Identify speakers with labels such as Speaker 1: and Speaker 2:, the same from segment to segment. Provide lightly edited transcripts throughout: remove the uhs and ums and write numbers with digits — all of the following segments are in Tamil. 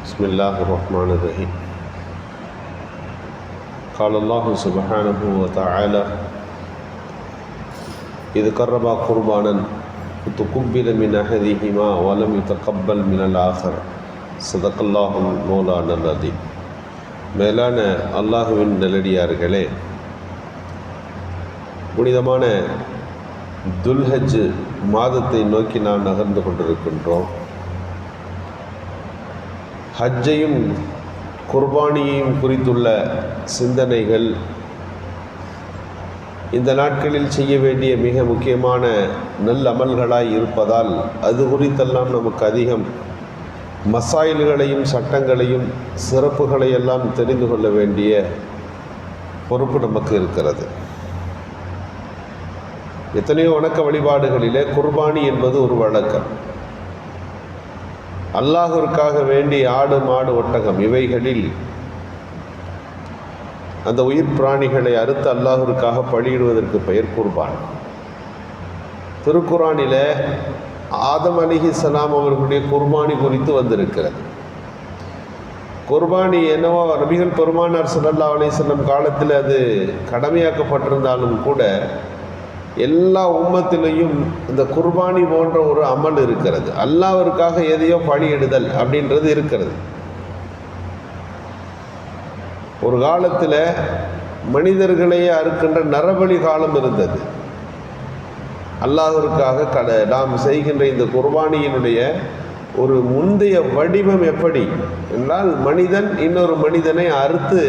Speaker 1: بسم الله الرحمن الرحيم قال الله سبحانه وتعالى إذ قربا قربانا فتقبل من أحدهما ولم يتقبل من الآخر صدق الله مولانا العظيم. மேலான அல்லாஹுவின் நல்லடியார்களே, புனிதமான துல்ஹஜ் மாதத்தை நோக்கி நாம் நகர்ந்து கொண்டிருக்கின்றோம். ஹஜ்ஜையும் குர்பானியையும் குறித்துள்ள சிந்தனைகள் இந்த நாட்களில் செய்ய வேண்டிய மிக முக்கியமான நல்லமல்களாய் இருப்பதால் அது குறித்தெல்லாம் நமக்கு அதிகம் மசாயில்களையும் சட்டங்களையும் சிறப்புகளையெல்லாம் தெரிந்து கொள்ள வேண்டிய பொறுப்பு நமக்கு இருக்கிறது. எத்தனையோ வணக்க வழிபாடுகளிலே குர்பானி என்பது ஒரு வழக்கம். அல்லாஹ்விற்காக வேண்டி ஆடு மாடு ஒட்டகம் இவைகளில் அந்த உயிர் பிராணிகளை அறுத்து அல்லாஹ்விற்காக பலியிடுவதற்கு பெயர் குர்பான். திருக்குரானில் ஆதம் அலைஹிஸ்ஸலாம் அவர்களுடைய குர்பானி குறித்து வந்திருக்கிறது. குர்பானி என்னவோ நபிகள் பெருமானார் ஸல்லல்லாஹு அலைஹி வஸல்லம் காலத்தில் அது கடமையாக்கப்பட்டிருந்தாலும் கூட எல்லா உம்மத்திலையும் இந்த குர்பானி போன்ற ஒரு அமல் இருக்கிறது. அல்லாஹ்விற்காக எதையோ பலியிடுதல் அப்படின்றது இருக்கிறது. ஒரு காலத்தில் மனிதர்களையே அறுக்கின்ற நரபலி காலம் இருந்தது. அல்லாஹ்விற்காக நாம் செய்கின்ற இந்த குர்பானியினுடைய ஒரு முந்தைய வடிவம் எப்படி என்றால், மனிதன் இன்னொரு மனிதனை அறுத்து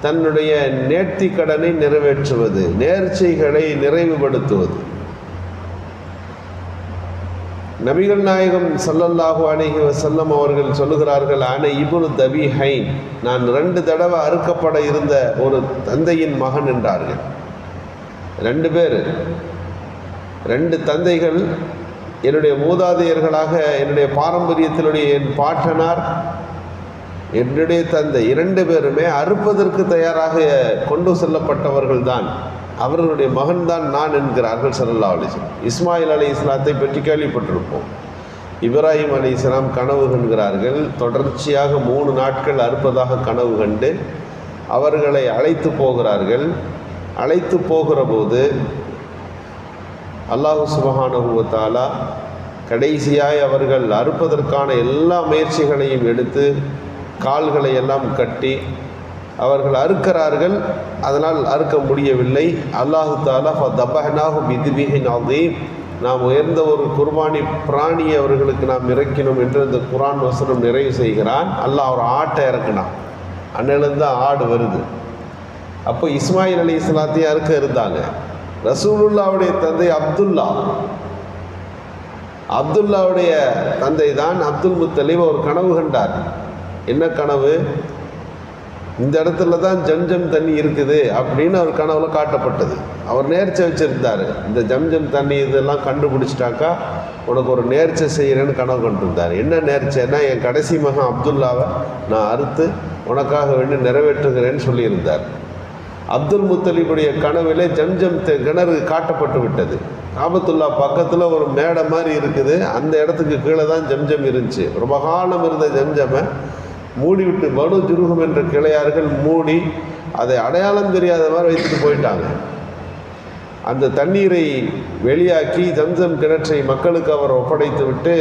Speaker 1: தன்னுடைய நேர்த்தி கடனை நிறைவேற்றுவது, நேர்ச்சைகளை நிறைவுபடுத்துவது. நபிகள் நாயகம் ஸல்லல்லாஹு அலைஹி வஸல்லம் அவர்கள் சொல்லுகிறார்கள், ஆன இப்னு தபீஹைன், நான் 2 தடவை அறுக்கப்பட இருந்த ஒரு தந்தையின் மகன் என்றார்கள். 2 பேர், 2 தந்தைகள் என்னுடைய மூதாதையர்களாக, என்னுடைய பாரம்பரியத்தினுடைய என் பாட்டனார், என்னுடைய தந்தை 2 பேருமே அறுப்பதற்கு தயாராக கொண்டு செல்லப்பட்டவர்கள் தான். அவர்களுடைய மகன்தான் நான் என்கிறார்கள் ஸல்லல்லாஹு அலைஹி வஸல்லம். இஸ்மாயில் அலைஹிஸ்ஸலாத்தை பற்றி கேள்விப்பட்டிருப்போம். இப்ராஹிம் அலைஹிஸ்ஸலாம் கனவு கண்கிறார்கள். தொடர்ச்சியாக 3 நாட்கள் அறுப்பதாக கனவு கண்டு அவர்களை அழைத்து போகிறார்கள். அழைத்து போகிற போது அல்லாஹ் சுப்ஹானஹு வ தஆலா கடைசியாய் அவர்கள் அறுப்பதற்கான எல்லா முயற்சிகளையும் எடுத்து கால்களை எல்லாம் கட்டி அவர்கள் அறுக்கிறார்கள். அதனால் அறுக்க முடியவில்லை. அல்லாஹு தஆலா ஃபதபஹ்னாஹு பிதிபிஹின் அதீம், நாம் உயர்ந்த ஒரு குர்பானி பிராணியை அவர்களுக்கு நாம் இறக்கினோம் என்று இந்த குர்ஆன் வசனம் நிறைவு செய்கிறான். அல்லாஹ் ஒரு ஆட்டை இறக்கினான். அன்னிலிருந்து ஆடு வருது. அப்போ இஸ்மாயில் அலைஹிஸ்ஸலாத்தையும் அறுக்க இருந்தாங்க. ரசூலுல்லாவுடைய தந்தை அப்துல்லாவுடைய தந்தை தான் அப்துல் முத்தலிப் ஒரு கனவு கண்டார். என்ன கனவு? இந்த இடத்துல தான் ஜம்ஜம் தண்ணி இருக்குது அப்படின்னு அவர் கனவுல காட்டப்பட்டது. அவர் நேர்ச்சை வச்சுருந்தார். இந்த ஜம்ஜம் தண்ணி இதெல்லாம் கண்டுபிடிச்சிட்டாக்கா உனக்கு ஒரு நேர்ச்சை செய்கிறேன்னு கனவு கண்டிருந்தார். என்ன நேர்ச்சைன்னா, என் கடைசி மகன் அப்துல்லாவை நான் அறுத்து உனக்காக வேண்டி நிறைவேற்றுகிறேன்னு சொல்லியிருந்தார். அப்துல் முத்தலிபுடைய கனவிலே ஜம்ஜம் கிணறு காட்டப்பட்டு விட்டது. காபத்துல்லா பக்கத்தில் ஒரு மேடை மாதிரி இருக்குது. அந்த இடத்துக்கு கீழே தான் ஜம்ஜம் இருந்துச்சு. ரொம்ப காலம் இருந்த ஜம்ஜமை மூடிவிட்டு பனு ஜுருஹும் என்ற கிளையார்கள் மூடி அதை அடையாளம் தெரியாத மாதிரி வைத்துட்டு போயிட்டாங்க. அந்த தண்ணீரை வெளியாக்கி ஜம்ஜம் கிணற்றை மக்களுக்கு அவர் ஒப்படைத்து விட்டு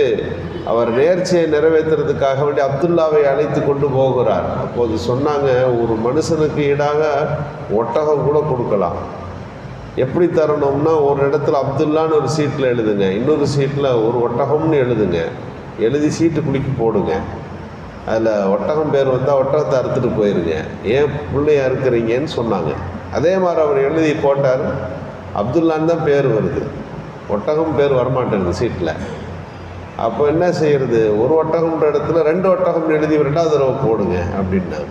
Speaker 1: அவர் நேர்ச்சியை நிறைவேற்றுறதுக்காக வேண்டி அப்துல்லாவை அழைத்து கொண்டு போகிறார். அப்போது சொன்னாங்க, ஒரு மனுஷனுக்கு ஈடாக ஒட்டகம் கூட கொடுக்கலாம். எப்படி தரணும்னா, ஒரு இடத்துல அப்துல்லான்னு ஒரு சீட்டில் எழுதுங்க, இன்னொரு சீட்டில் ஒரு ஒட்டகம்னு எழுதுங்க, எழுதி சீட்டு குலுக்கி போடுங்க. அதில் ஒட்டகம் பேர் வந்தால் ஒட்டகத்தை அறுத்துட்டு போயிருங்க, ஏன் பிள்ளைய அறுக்கிறீங்கன்னு சொன்னாங்க. அதே மாதிரி அவர் எழுதி போட்டார். அப்துல்லான்னு தான் பேர் வருது, ஒட்டகம் பேர் வரமாட்டேங்குது சீட்டில். அப்போ என்ன செய்கிறது? ஒரு ஒட்டகம்ன்ற இடத்துல 2 ஒட்டகம் எழுதி 2வது தடவை போடுங்க அப்படின்னாங்க.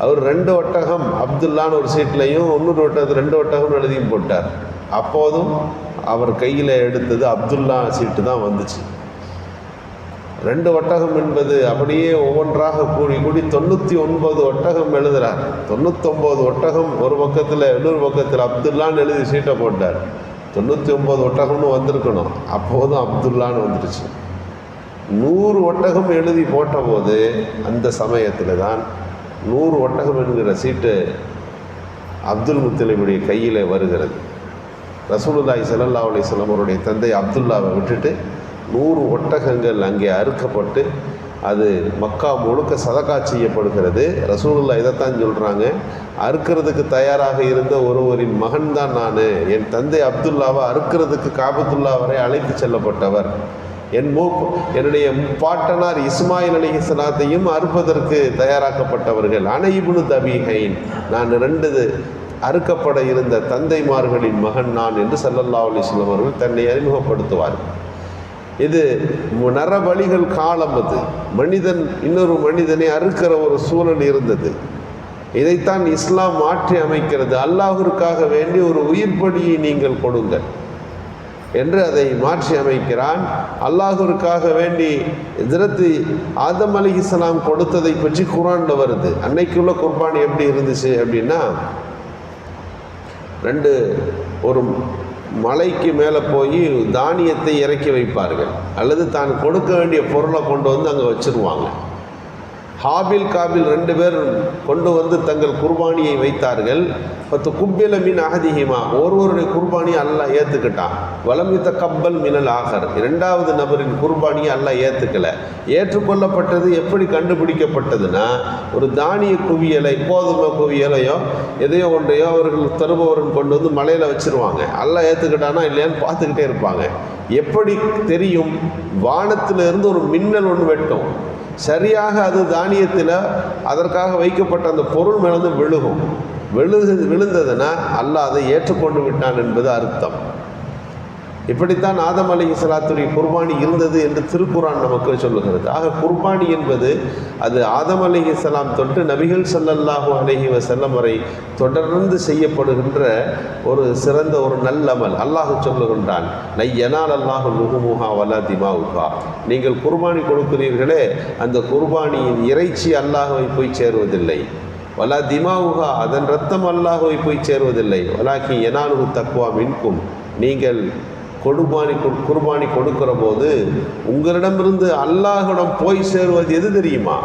Speaker 1: அவர் 2 ஒட்டகம் அப்துல்லான்னு ஒரு சீட்லையும் இன்னொரு ஒட்டகத்தில் 2 ஒட்டகம் எழுதியும் போட்டார். அப்போதும் அவர் கையில் எடுத்தது அப்துல்லா சீட்டு தான் வந்துச்சு. 2 ஒட்டகம் என்பது அப்படியே ஒவ்வொன்றாக கூடி 99 ஒட்டகம் எழுதுகிறார். 99 ஒட்டகம் ஒரு பக்கத்தில், இன்னொரு பக்கத்தில் அப்துல்லான்னு எழுதி சீட்டை போட்டார். 99 ஒட்டகம்னு வந்திருக்கணும், அப்போதும் அப்துல்லான்னு வந்துடுச்சு. 100 ஒட்டகம் எழுதி போட்டபோது அந்த சமயத்தில் தான் 100 ஒட்டகம் என்கிற சீட்டு அப்துல் முத்தலிபுடைய கையில் வருகிறது. ரசூலுல்லாஹி ஸல்லல்லாஹு அலைஹி வஸல்லம் அவருடைய தந்தை அப்துல்லாவை விட்டுட்டு 100 ஒட்டகங்கள் அங்கே அறுக்கப்பட்டு அது மக்கா முழுக்க சதகா செய்யப்படுகிறது. ரசூலுல்லாஹ் இதைத்தான் சொல்கிறாங்க, அறுக்கிறதுக்கு தயாராக இருந்த ஒருவரின் மகன் தான் நான். என் தந்தை அப்துல்லாவை அறுக்கிறதுக்கு காபத்துல்லா வரை அழைத்து செல்லப்பட்டவர். என்னுடைய பாட்டனார் இஸ்மாயில் அலைஹிஸ்ஸலாத்தையும் அறுப்பதற்கு தயாராக்கப்பட்டவர்கள். அன இப்னு தபீஹைன், நான் 2 அறுக்கப்பட இருந்த தந்தைமார்களின் மகன் நான் என்று ஸல்லல்லாஹு அலைஹி வஸல்லம் அவர்கள் தன்னை அறிமுகப்படுத்துவார்கள். இது நரபலிகள் காலம். அது மனிதன் இன்னொரு மனிதனை அறுக்கிற ஒரு சூழல் இருந்தது. இதைத்தான் இஸ்லாம் மாற்றி அமைக்கிறது. அல்லாஹ்விற்காக வேண்டி ஒரு உயிர் பலியை நீங்கள் கொடுங்கள் என்று அதை மாற்றி அமைக்கிறான். அல்லாஹ்விற்காக வேண்டி ஹஜ்ரத் ஆதம் அலைஹிஸ்ஸலாம் கொடுத்ததை பற்றி குர்ஆன்ல வருது. அன்னைக்குள்ள குர்பானி எப்படி இருந்துச்சு அப்படின்னா, ஒரு மலைக்கு மேலே போய் தானியத்தை இறக்கி வைப்பார்கள், அல்லது தான் கொடுக்க வேண்டிய பொருளை கொண்டு வந்து அங்கே வச்சுருவாங்க. ஹாபில் காபில் 2 பேர் கொண்டு வந்து தங்கள் குர்பானியை வைத்தார்கள். 10 குப்பில மின் அஹதிஹிமா, ஒருவருடைய குர்பானியை அல்லாஹ் ஏற்றுக்கிட்டான். வலமித்த கப்பல் மினல் ஆகர், 2வது நபரின் குர்பானியை அல்லாஹ் ஏற்றுக்கலை. ஏற்றுக்கொள்ளப்பட்டது எப்படி கண்டுபிடிக்கப்பட்டதுன்னா, ஒரு தானிய குவியலை, கோதுமை குவியலையோ எதையோ ஒன்றையோ அவர்கள் தருபவர்கள் கொண்டு வந்து மலையில் வச்சுருவாங்க. அல்லாஹ் ஏற்றுக்கிட்டானா இல்லையான்னு பார்த்துக்கிட்டே இருப்பாங்க. எப்படி தெரியும்? வானத்திலிருந்து ஒரு மின்னல் ஒன்று வெட்டும், சரியாக அது தானியத்தில் அதற்காக வைக்கப்பட்ட அந்த பொருள் மேலே விழுந்ததுன்னா அல்லாஹ் அதை ஏற்றுக்கொண்டு விட்டான் என்பது அர்த்தம். இப்படித்தான் ஆதம் அலைஹிஸ்ஸலாத்துடைய குர்பானி இருந்தது என்று திருக்குர்ஆன் நமக்கு சொல்லுகிறது. ஆக குர்பானி என்பது அது ஆதம் அலைஹிஸ்ஸலாம் தொட்டு நபிகள் ஸல்லல்லாஹு அலைஹி வஸல்லம் வரை தொடர்ந்து செய்யப்படுகின்ற ஒரு சிறந்த ஒரு நல்லமல். அல்லாஹ் சொல்லுகின்றான், யனால அல்லாஹு லுஹுமுஹா வலா திமாவுஹா, நீங்கள் குர்பானி கொடுக்கிறீர்களே அந்த குர்பானியின் இறைச்சி அல்லாஹ்வை போய் சேருவதில்லை. வலா திமாவுஹா, அதன் ரத்தம் அல்லாஹ்வை போய் சேருவதில்லை. வலாக்கி யனாலுஹு தக்வா மின்கும், நீங்கள் குர்பானி கொடுக்கிற போது உங்களிடமிருந்து அல்லாஹ்விடம் போய் சேருவது எது தெரியுமா?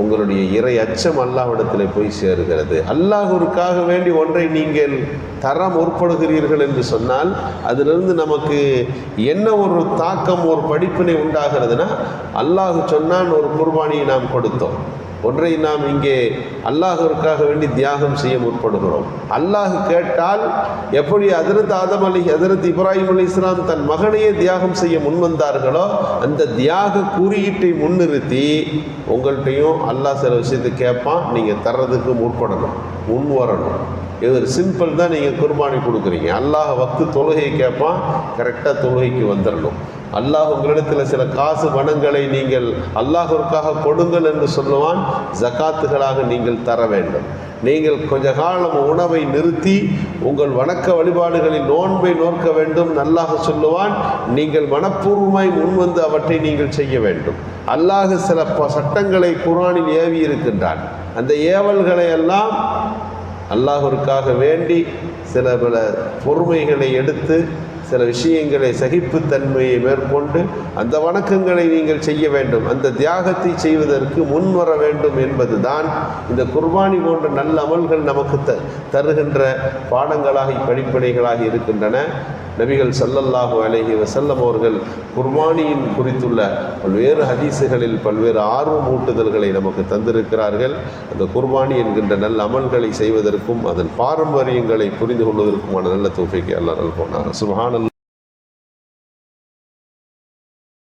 Speaker 1: உங்களுடைய இறை அச்சம் அல்லாஹ்விடத்தில் போய் சேருகிறது. அல்லாஹ்விற்காக வேண்டி ஒன்றை நீங்கள் தர முற்படுகிறீர்கள் என்று சொன்னால் அதிலிருந்து நமக்கு என்ன ஒரு தாக்கம், ஒரு படிப்பினை உண்டாகிறதுனா, அல்லாஹ் சொன்னான் ஒரு குர்பானியை நாம் கொடுத்தோம், ஒன்றை நாம் இங்கே அல்லாஹ்விற்காக வேண்டி தியாகம் செய்ய முற்படுகிறோம். அல்லாஹ் கேட்டால் எப்படி ஹஜ்ரத் இப்ராஹிம் அலைஹிஸ்ஸலாம் தன் மகனையே தியாகம் செய்ய முன்வந்தார்களோ அந்த தியாக குறியீட்டை முன்னிறுத்தி உங்கள்கிட்டையும் அல்லாஹ் சில விஷயத்தை கேட்பான், நீங்கள் தர்றதுக்கு முன் வரணும். இது ஒரு சிம்பிள் தான். நீங்கள் குர்பானி கொடுக்குறீங்க, அல்லாஹ் வக்து தொழுகையை கேட்பான், கரெக்டாக தொழுகைக்கு வந்துடணும். அல்லாஹ் உங்களிடத்தில் சில காசு பணங்களை நீங்கள் அல்லாஹ்விற்காக கொடுங்கள் என்று சொல்லுவான், ஜகாத்துகளாக நீங்கள் தர வேண்டும். நீங்கள் கொஞ்ச காலம் உணவை நிறுத்தி உங்கள் வணக்க வழிபாடுகளில் நோன்பை நோக்க வேண்டும் அல்லாஹ் சொல்லுவான். நீங்கள் மனப்பூர்வமாய் முன்வந்து அவற்றை நீங்கள் செய்ய வேண்டும். அல்லாஹ் சில சட்டங்களை குர்ஆனில் ஏவி இருக்கின்றான். அந்த ஏவல்களை எல்லாம் அல்லாஹ்விற்காக வேண்டி சில பல பொறுமைகளை எடுத்து சில விஷயங்களை சகிப்புத்தன்மையை மேற்கொண்டு அந்த வணக்கங்களை நீங்கள் செய்ய வேண்டும், அந்த தியாகத்தை செய்வதற்கு முன்வர வேண்டும் என்பது தான் இந்த குர்பானி போன்ற நல்ல அமல்கள் நமக்கு தருகின்ற பாடங்களாக படிப்பனைகளாக இருக்கின்றன. நபிகள் ஸல்லல்லாஹு அலைஹி வஸல்லம் அவர்கள் குர்பானியின் குறித்துள்ள பல்வேறு ஹதீஸுகளில் பல்வேறு ஆர்வமூட்டுதல்களை நமக்கு தந்திருக்கிறார்கள். அந்த குர்பானி என்கின்ற நல்ல அமல்களை செய்வதற்கும் அதன் பாரம்பரியங்களை புரிந்து கொள்வதற்குமான நல்ல தௌஃபீக்கை அல்லாஹ் நல்குவானாக. சுப்ஹானல்லாஹ்.